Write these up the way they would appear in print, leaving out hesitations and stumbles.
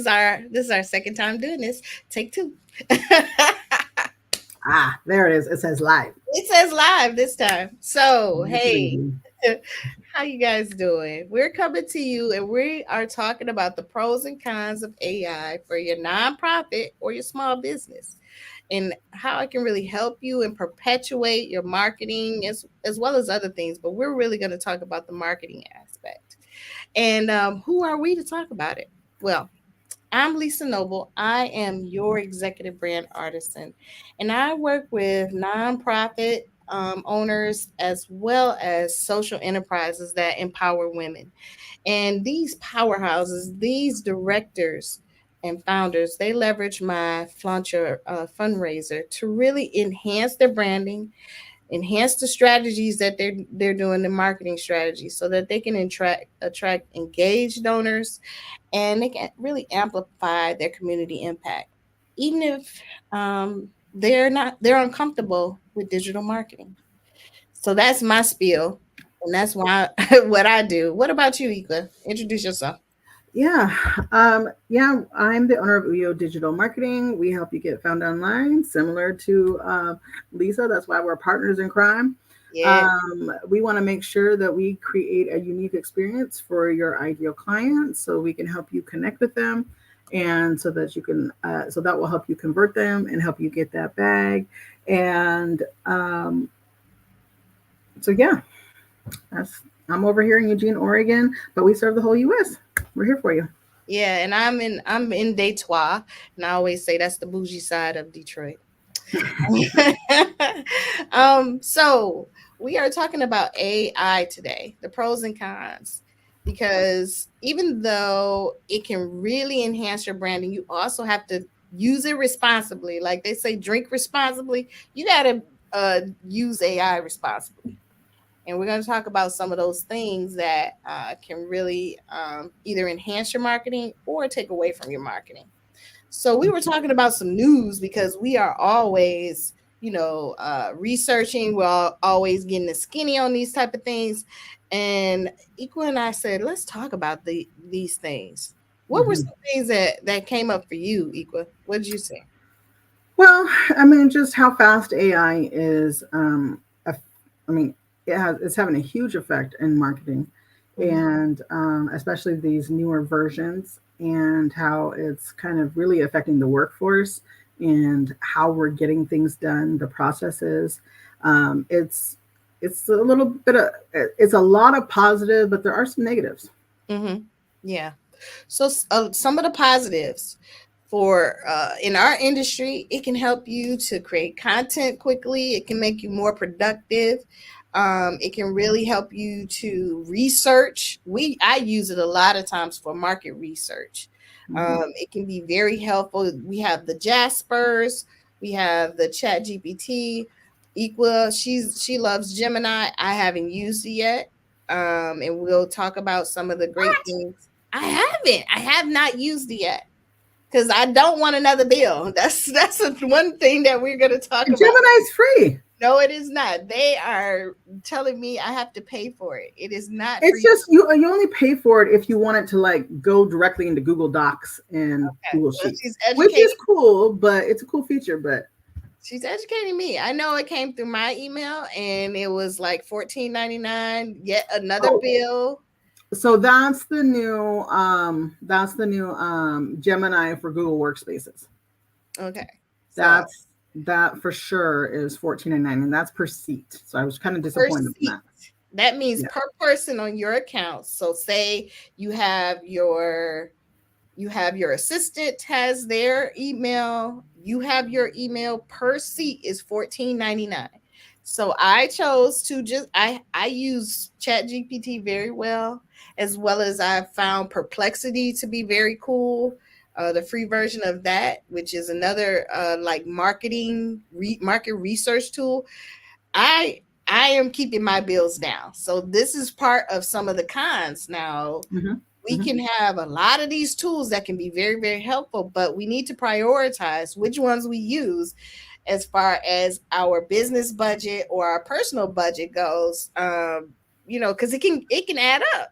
is our second time doing this. Take two. Ah, there it is. It says live. It says live this time. So, Yes, hey, lady. how you guys doing? We're coming to you and we are talking about the pros and cons of AI for your nonprofit or your small business and how it can really help you and perpetuate your marketing as well as other things. But we're really going to talk about the marketing aspect. And who are we to talk about it? Well, I'm Lisa Noble. I am your executive brand artisan, and I work with nonprofit owners as well as social enterprises that empower women. And these powerhouses, these directors and founders, they leverage my Flauncher fundraiser to really enhance their branding, enhance the strategies that they're doing, the marketing strategies, so that they can attract engaged donors and they can really amplify their community impact, even if they're uncomfortable with digital marketing. So that's my spiel, and that's why what I do. What about you, Ika? Introduce yourself. Yeah. Yeah, I'm the owner of Uyo Digital Marketing. We help you get found online, similar to Lisa. That's why we're partners in crime. Yeah. We want to make sure that we create a unique experience for your ideal clients so we can help you connect with them and so that you can, so that will help you convert them and help you get that bag. And so, yeah, that's, I'm over here in Eugene, Oregon, but we serve the whole US. We're here for you. Yeah, and I'm in Detroit, and I always say that's the bougie side of Detroit. So we are talking about AI today, the pros and cons, because even though it can really enhance your branding, you also have to use it responsibly. Like they say, drink responsibly. You got to use AI responsibly. And we're going to talk about some of those things that can really either enhance your marketing or take away from your marketing. So we were talking about some news because we are always, researching. We're always getting the skinny on these type of things. And Equa and I said, let's talk about these things. What were Mhm. some things that came up for you, Equa? What did you say? Well, I mean, just how fast AI is. I mean, it's having a huge effect in marketing, Mm-hmm. and especially these newer versions, and how it's kind of really affecting the workforce and how we're getting things done, the processes. Um, it's it's a little bit of it's a lot of positive, but there are some negatives. Mm-hmm. Yeah. So some of the positives for in our industry, it can help you to create content quickly. It can make you more productive. It can really help you to research. I use it a lot of times for market research. Mhm. It can be very helpful. We have the Jaspers, we have the Chat GPT. Equa, she loves Gemini. I haven't used it yet. And we'll talk about some of the great things. I haven't. I have not used it yet because I don't want another bill. That's one thing that we're going to talk And about. Gemini's free. No, it is not. They are telling me I have to pay for it. It is not It's free. just you only pay for it if you want it to like go directly into Google Docs and Okay. Google Well, Sheets, which is cool, but it's a cool feature. But she's educating me. I know it came through my email and it was like 14.99. Yet another oh, bill. so that's the new Gemini for Google Workspaces. Okay. So That's that for sure is 14.99, and that's per seat. So I was kind of per disappointed in seat. that. That means Yeah. per person on your account. So say you have your assistant has their email, you have your email, per seat is 14.99. So I chose to just I use Chat GPT very well as I found Perplexity to be very cool. The free version of that, which is another like market research tool. I am keeping my bills down. So this is part of some of the cons. Now, Hmm. we Hmm. can have a lot of these tools that can be very, very helpful, but we need to prioritize which ones we use as far as our business budget or our personal budget goes. Because it can add up.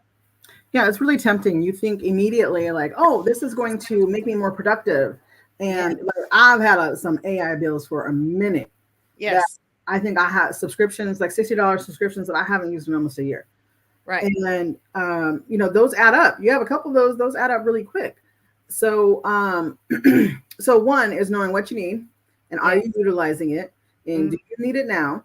Yeah, it's really tempting. You think immediately like, oh, this is going to make me more productive. Yeah. And like, I've had some AI bills for a minute that Yes. I think I had subscriptions, like $60 subscriptions that I haven't used in almost a year. Right. And then, those add up. You have a couple of those add up really quick. So, so one is knowing what you need and are Yeah. you utilizing it and Mhm. do you need it now?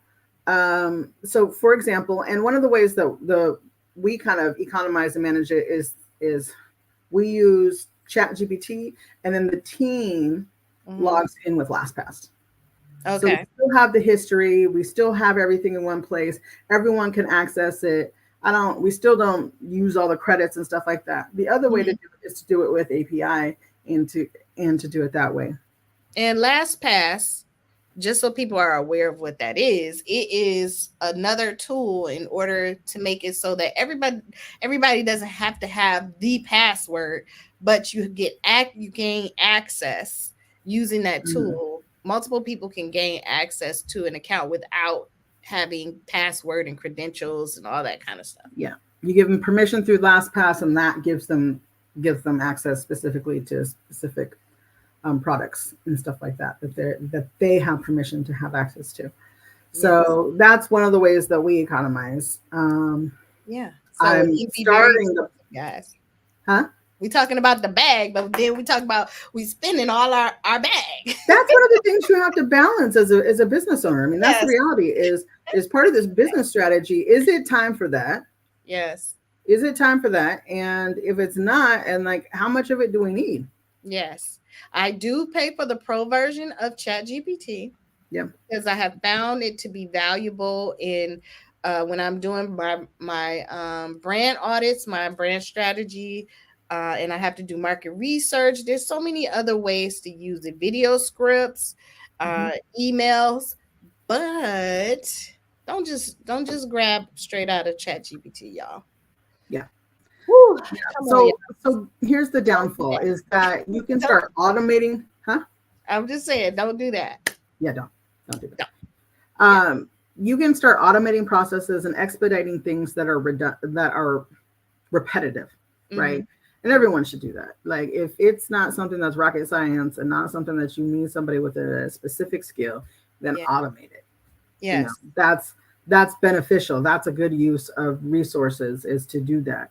So for example, and one of the ways that we kind of economize and manage it is we use Chat GPT and then the team Mhm. logs in with LastPass. So we Okay. still have the history, we still have everything in one place. Everyone can access it. We still don't use all the credits and stuff like that. The other way to Mhm. do it is to do it with API and to do it that way. And LastPass, just so people are aware of what that is, it is another tool in order to make it so that everybody doesn't have to have the password, but you gain access using that Mm. tool. Multiple people can gain access to an account without having password and credentials and all that kind of stuff. Yeah. You give them permission through LastPass and that gives them access specifically to specific products and stuff like that they have permission to have access to. Yes. So that's one of the ways that we economize. Yeah. So I'm it'd be very starting the expensive, guys. huh? We talking about the bag, but then we talk about we spending all our bag. That's one of the things you have to balance as a business owner. I mean, that's the Yes. reality is part of this business strategy. Is it time for that? Yes. Is it time for that? And if it's not, and like how much of it do we need? Yes. I do pay for the pro version of ChatGPT Yeah. because I have found it to be valuable in when I'm doing my brand audits, my brand strategy, and I have to do market research. There's so many other ways to use it: video scripts, Mhm. uh, emails, but don't just grab straight out of ChatGPT, y'all. Yeah. Woo, come on, So here's the don't do downfall that. is that you can Don't, start automating, huh? I'm just saying, don't do that. Yeah, don't do No. that. Yeah. You can start automating processes and expediting things that are repetitive, Mm-hmm. right? And everyone should do that. Like if it's not something that's rocket science and not something that you need somebody with a specific skill, then Yeah. automate it. You know, Yes. that's beneficial. That's a good use of resources is to do that.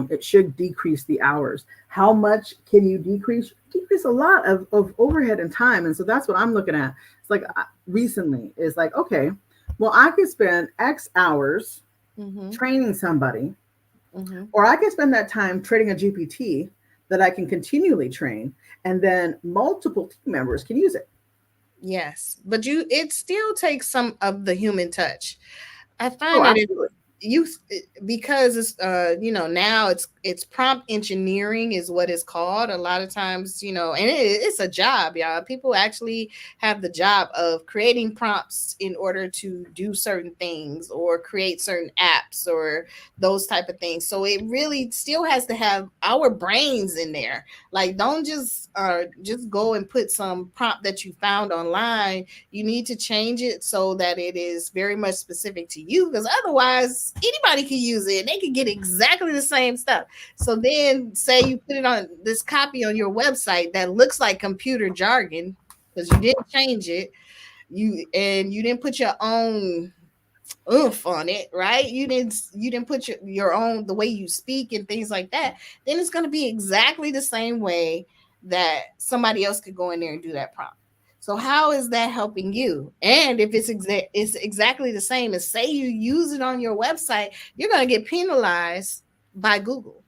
It should decrease the hours. How much can you decrease? Decrease a lot of overhead and time. And so that's what I'm looking at. It's like recently is like, okay, well, I could spend X hours Mm-hmm. training somebody, Mm-hmm. or I can spend that time training a GPT that I can continually train, and then multiple team members can use it. Yes. But it still takes some of the human touch. I Oh, find that absolutely. you because it's now it's prompt engineering is what it's called a lot of times, and it's a job, y'all. People actually have the job of creating prompts in order to do certain things or create certain apps or those type of things. So it really still has to have our brains in there. Like, don't just go and put some prompt that you found online. You need to change it so that it is very much specific to you, because otherwise anybody can use it. They can get exactly the same stuff. So then say you put it on this copy on your website that looks like computer jargon because you didn't change it. You didn't put your own oomph on it, right? You didn't put your own, the way you speak and things like that. Then it's going to be exactly the same way that somebody else could go in there and do that prompt. So how is that helping you? And if it's exactly the same as, say you use it on your website, you're going to get penalized by Google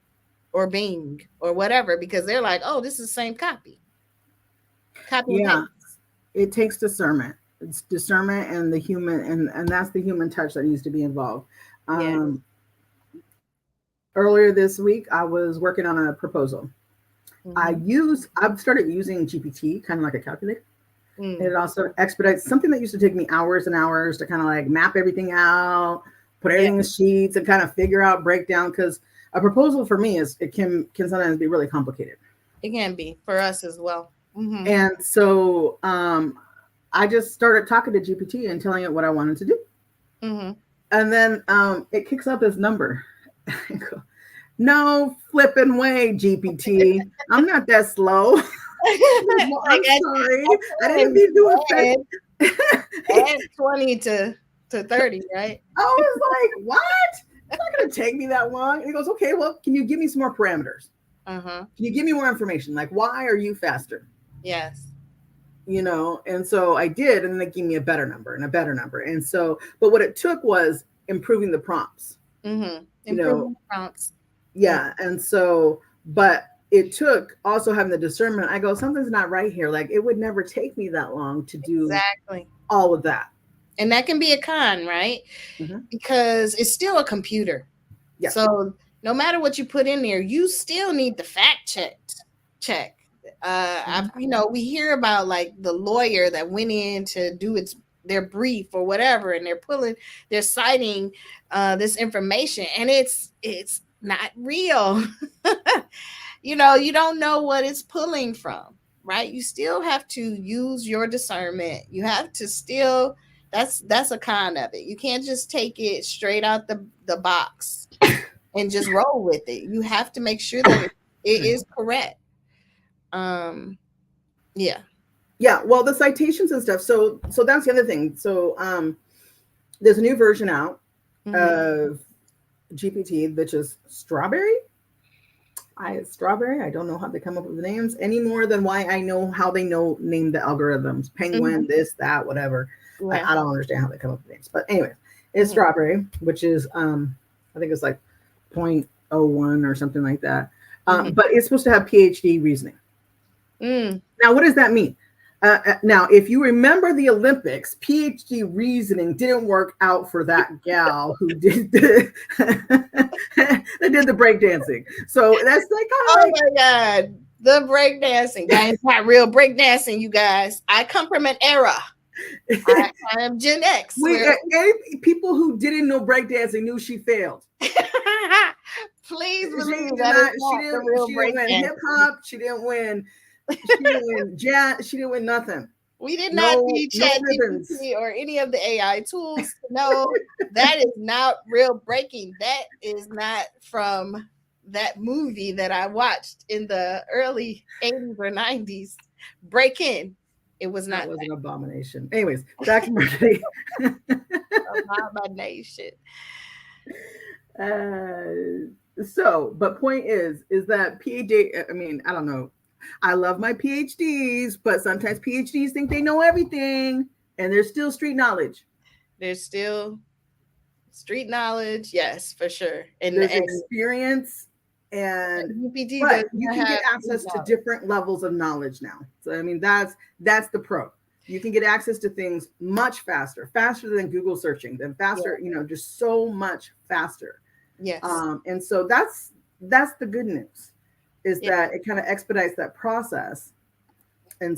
or Bing or whatever, because they're like, oh, this is the same copy and Yeah, paste. it takes discernment. It's discernment and the human and that's the human touch that needs to be involved. Yeah. Um, Earlier this week, I was working on a proposal. Mm-hmm. I've started using GPT kind of like a calculator. Mm. It also expedites something that used to take me hours and hours to kind of like map everything out, put Yeah, everything in sheets, and kind of figure out breakdown. Because a proposal for me is it can sometimes be really complicated. it can be for us as well. Mm-hmm. And so I just started talking to GPT and telling it what I wanted to do. Mm-hmm. And then it kicks out this number. No flipping way, GPT. I'm not that slow. Well, Like I'm sorry. I I didn't mean to add, offend. add 20 to 30, right? I was like, what? It's not going to take me that long. And he goes, okay, well, can you give me some more parameters? Uh-huh. Can you give me more information? Like, why are you faster? Yes. And so I did, and then they gave me a better number and a better number. And so, but what it took was improving the prompts, Mm-hmm. you know, Improving prompts. yeah. And so, but it took also having the discernment. I go, something's not right here. Like, it would never take me that long to do Exactly. all of that. And that can be a con, right? Mm-hmm. Because it's still a computer. Yes. So no matter what you put in there, you still need the fact check. We hear about like the lawyer that went in to do their brief or whatever, and they're citing this information, and it's not real. You don't know what it's pulling from, right? You still have to use your discernment. You have to still that's a con of it. You can't just take it straight out the box and just roll with it. You have to make sure that it is correct. Um, yeah. Yeah. Well, the citations and stuff. So that's the other thing. So there's a new version out Mm-hmm. of GPT, which is Strawberry. Strawberry. I don't know how they come up with the names any more than why I know how they name the algorithms. Penguin, Mm-hmm. this, that, whatever. Yeah. I don't understand how they come up with names. But anyway, it's Mm-hmm. Strawberry, which is I think it's like 0.01 or something like that. Mm-hmm. But it's supposed to have PhD reasoning. Mm. Now, what does that mean? Now, if you remember the Olympics, PhD reasoning didn't work out for that gal who did that did the breakdancing. So that's like Oh my God. The breakdancing. That is not real breakdancing, you guys. I come from an era. I am Gen X. People who didn't know breakdancing knew she failed. Please She believe did that not. is not the real She didn't win breakdancing. hip hop. She didn't win. She didn't win jazz. She didn't win nothing. We did not No, need no Chat ribbons. GPT or any of the AI tools to know that is not real breaking. That is not from that movie that I watched in the early 80s or 90s. Break In. It was That not was an abomination. Anyways, back to marketing. abomination. But point is that PhD, I mean, I don't know. I love my PhDs, but sometimes PhDs think they know everything and there's still street knowledge. There's still street knowledge, yes, for sure. There's experience GPT does but you not can get have access to different levels of knowledge now. So I mean that's the pro. You can get access to things much faster than Google searching, than faster, just so much faster. Yes. And so that's the good news, is that it kind of expedites that process. And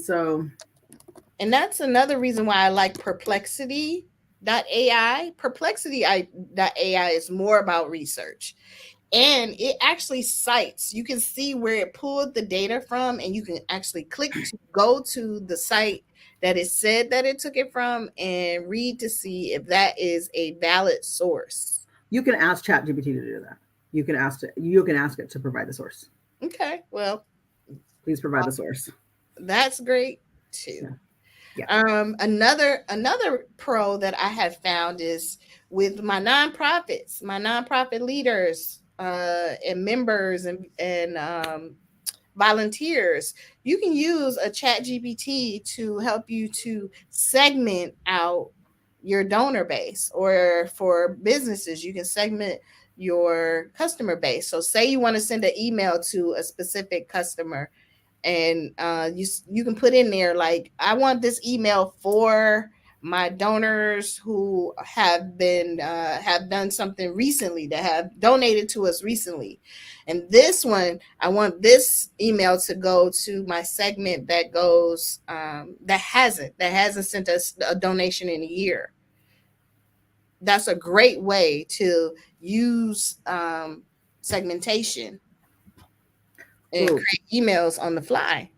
that's another reason why I like Perplexity.ai. Perplexity.ai is more about research. And it actually cites, you can see where it pulled the data from, and you can actually click to go to the site that it said that it took it from and read to see if that is a valid source. You can ask ChatGPT to do that. You can ask it to provide the source. Okay, well, please provide the source. That's great too. Yeah. Another pro that I have found is with my nonprofit leaders and members and volunteers. You can use a ChatGPT to help you to segment out your donor base, or for businesses, you can segment your customer base. So say you want to send an email to a specific customer, and you can put in there like, I want this email for my donors who have done something recently, that have donated to us recently, and this one, I want this email to go to my segment that goes that hasn't sent us a donation in a year. That's a great way to use segmentation and create emails on the fly.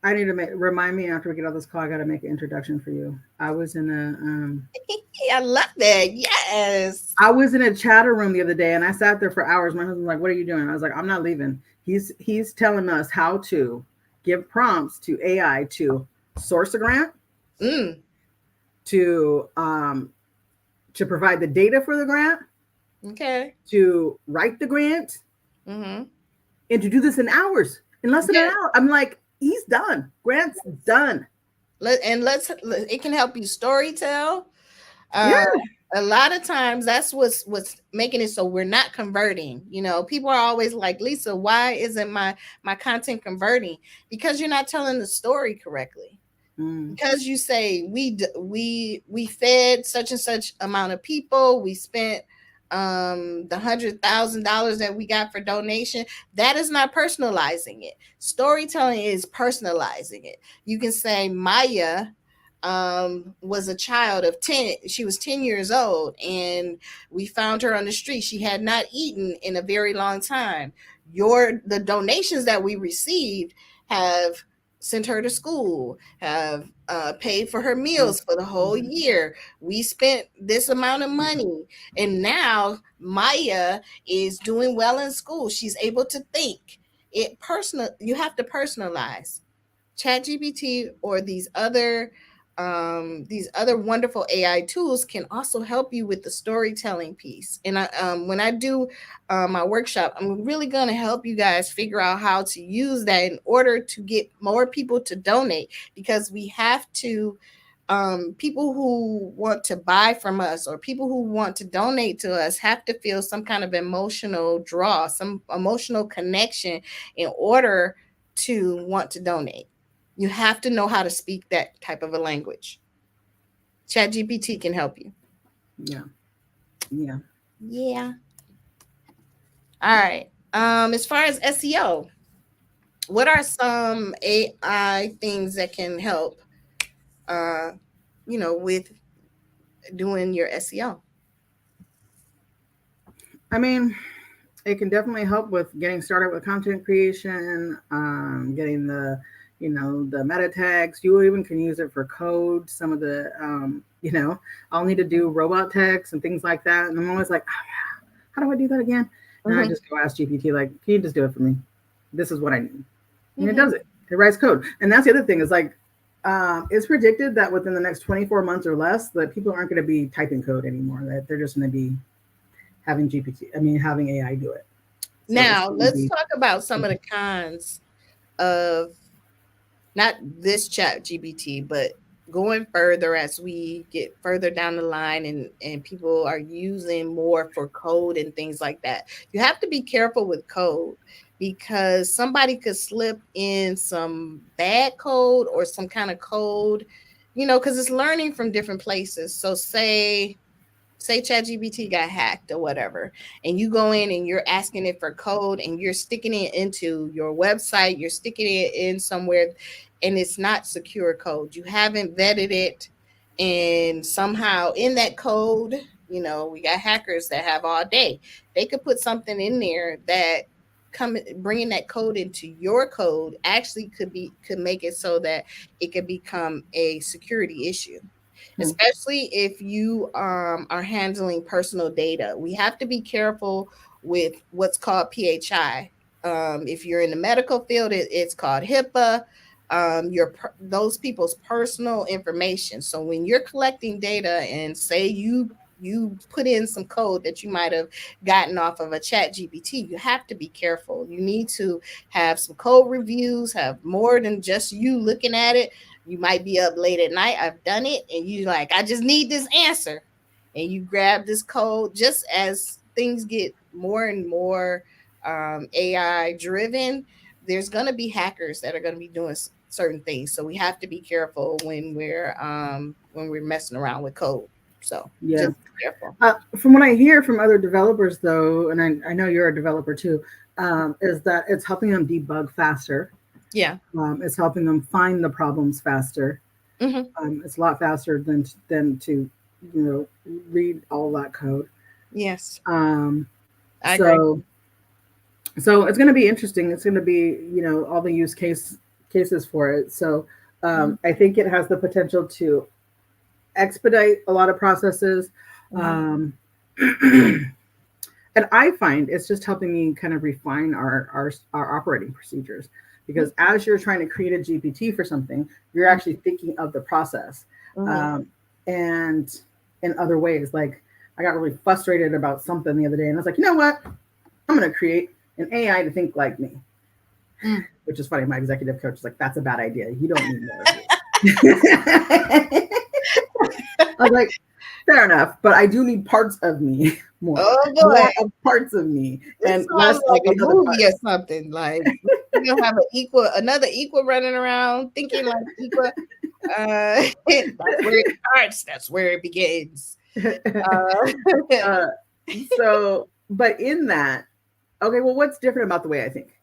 I need to remind me after we get off this call. I got to make an introduction for you. I love that. Yes. I was in a chatter room the other day, and I sat there for hours. My husband's like, "What are you doing?" I was like, "I'm not leaving." He's telling us how to give prompts to AI to source a grant, Mm, to provide the data for the grant, okay. to write the grant, Mm-hmm. and to do this in hours, in less than an Yeah. hour. I'm like, he's done. Grant's done. It can help you story tell. Yeah. Uh, a lot of times that's what's making it so we're not converting. You know, people are always like, Lisa, why isn't my content converting? Because you're not telling the story correctly. Mm. Because you say we fed such and such amount of people, we spent the $100,000 that we got for donation. That is not personalizing it. Storytelling is personalizing it. You can say Maya was a child of 10. She was 10 years old and we found her on the street. She had not eaten in a very long time. The donations that we received have sent her to school, have paid for her meals for the whole year. We spent this amount of money, and now Maya is doing well in school. She's able to think. You have to personalize. ChatGPT or these other wonderful AI tools can also help you with the storytelling piece. And when I do my workshop, I'm really going to help you guys figure out how to use that in order to get more people to donate, because we have to. People who want to buy from us or people who want to donate to us have to feel some kind of emotional draw, some emotional connection in order to want to donate. You have to know how to speak that type of a language. ChatGPT can help you. Yeah. Yeah. Yeah. All right. As far as SEO, what are some AI things that can help uh, with doing your SEO? I mean, it can definitely help with getting started with content creation, getting the meta tags. You even can use it for code. Some of the, I'll need to do robot text and things like that. And I'm always like, oh, yeah, how do I do that again? And I Mm-hmm. just go ask GPT, like, can you just do it for me? This is what I need. And it Mm-hmm. does it. It writes code. And that's the other thing is like, it's predicted that within the next 24 months or less, that people aren't going to be typing code anymore, that they're just going to be having AI do it. So it's Now, going to let's be, talk about some of the cons of not this chat GBT, but going further as we get further down the line and people are using more for code and things like that. You have to be careful with code because somebody could slip in some bad code or some kind of code, because it's learning from different places. So say ChatGPT got hacked or whatever, and you go in and you're asking it for code and you're sticking it into your website, you're sticking it in somewhere, and it's not secure code. You haven't vetted it, and somehow in that code, we got hackers that have all day. They could put something in there that bringing that code into your code actually could make it so that it could become a security issue, hmm, especially if you are handling personal data. We have to be careful with what's called PHI. If you're in the medical field, it's called HIPAA. Those people's personal information. So when you're collecting data, and say you put in some code that you might have gotten off of a chat GPT, you have to be careful. You need to have some code reviews, have more than just you looking at it. You might be up late at night. I've done it. And you like, I just need this answer. And you grab this code. Just as things get more and more AI driven, there's going to be hackers that are going to be doing certain things. So we have to be careful when we're messing around with code. So yeah. just be careful. From what I hear from other developers, though, and I know you're a developer too, is that it's helping them debug faster. Yeah. It's helping them find the problems faster. Mm-hmm. It's a lot faster than to read all that code. Yes, Um, I agree. so so it's going to be interesting. It's going to be all the use cases for it. So I think it has the potential to expedite a lot of processes. Um, and I find it's just helping me kind of refine our operating procedures, because as you're trying to create a GPT for something, you're actually thinking of the process, and in other ways. Like, I got really frustrated about something the other day, and I was like, you know what, I'm going to create an AI to think like me. Which is funny. My executive coach is like, that's a bad idea, you don't need more of you. I was like, fair enough, but I do need parts of me more. Oh boy, more of parts of me, this and less sounds of like a the other movie or parts. something. Like you'll have another equal running around thinking like equal. That's where it starts. That's where it begins. uh, so, but in that, okay, well, what's different about the way I think?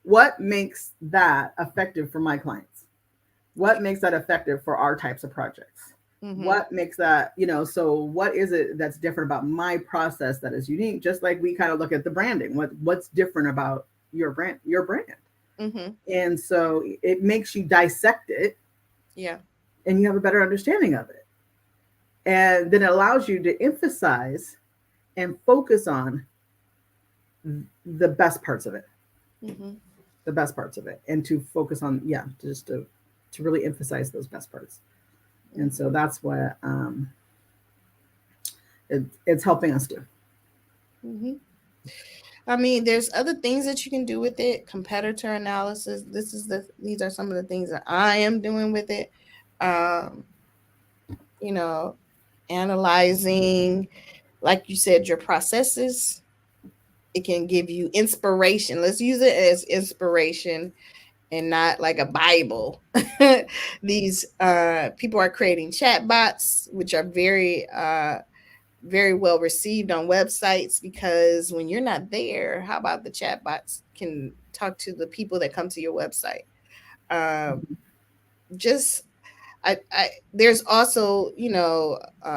What makes that effective for my clients? What makes that effective for our types of projects? What makes that, so what is it that's different about my process that is unique? Just like we kind of look at the branding, what's different about your brand. And so it makes you dissect it, Yeah. and you have a better understanding of it, and then it allows you to emphasize and focus on the best parts of it. The best parts of it, and to focus on, just to really emphasize those best parts. And so that's what it's helping us do. I mean, there's other things that you can do with it. Competitor analysis. These are some of the things that I am doing with it. Um, you know, analyzing, like you said, your processes. It can give you inspiration. Let's use it as inspiration and not like a Bible. These people are creating chat bots, which are very well received on websites, because when you're not there, how about the chat bots can talk to the people that come to your website? Just there's also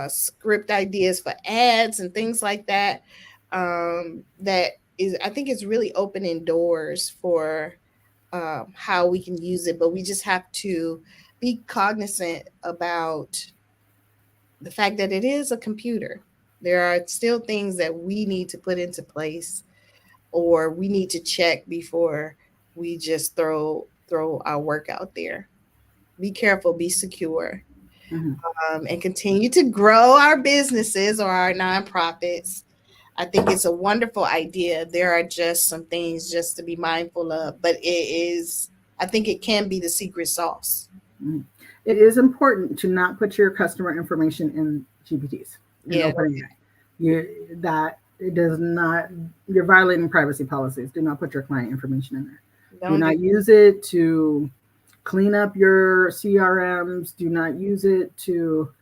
script ideas for ads and things like that. That is, I think, it's really opening doors for how we can use it, but we just have to be cognizant about the fact that it is a computer. There are still things that we need to put into place, or we need to check before we just throw our work out there. Be careful, be secure, and continue to grow our businesses or our nonprofits. I think it's a wonderful idea. There are just some things just to be mindful of, but I think it can be the secret sauce. It is important to not put your customer information in GPTs, in Yeah. OpenAI. That it does not. You're violating privacy policies. Do not put your client information in there. Do not use it to clean up your CRMs. Do not use it to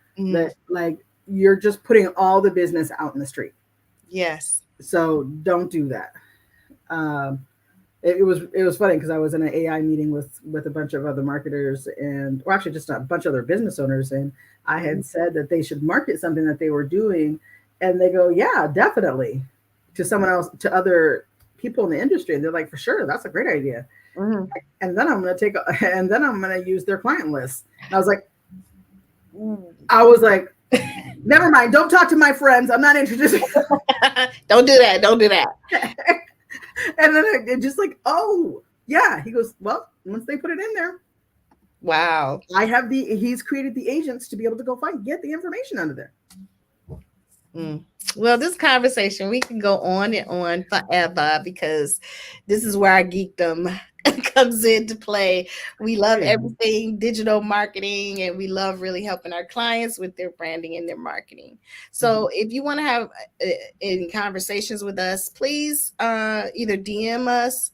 you're just putting all the business out in the street. Yes. So don't do that. It was funny because I was in an AI meeting with a bunch of other marketers, or actually just a bunch of other business owners, and I had said that they should market something that they were doing, and they go, yeah, definitely, to someone else, to other people in the industry, and they're like, for sure, that's a great idea. And then I'm gonna use their client list. And I was like, never mind, don't talk to my friends, I'm not introducing. Don't do that. And then it just like, oh yeah, he goes, well, once they put it in there, wow, he's created the agents to be able to go get the information out of there. Well, this conversation, we can go on and on forever, because this is where our geekdom comes into play. We love everything digital marketing, and we love really helping our clients with their branding and their marketing. So if you want to have any conversations with us, please either DM us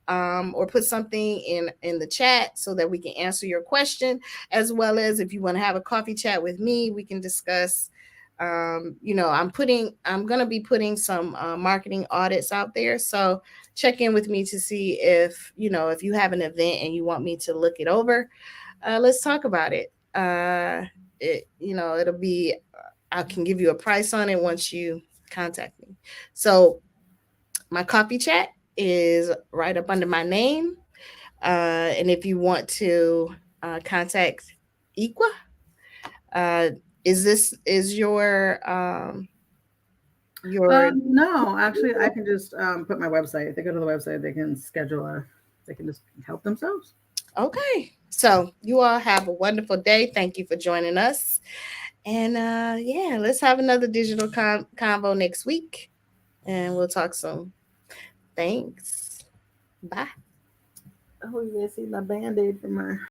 or put something in the chat so that we can answer your question, as well as if you want to have a coffee chat with me, we can discuss. I'm going to be putting some marketing audits out there. So check in with me to see if you have an event and you want me to look it over. Let's talk about it. It'll be, I can give you a price on it once you contact me. So my coffee chat is right up under my name. And if you want to contact Equa, uh, is your No, actually, I can just put my website. If they go to the website, they can schedule a. They can just help themselves. okay? So you all have a wonderful day. Thank you for joining us. And yeah, let's have another digital convo next week. And we'll talk soon. Thanks. Bye. Oh, you guys see my band aid for my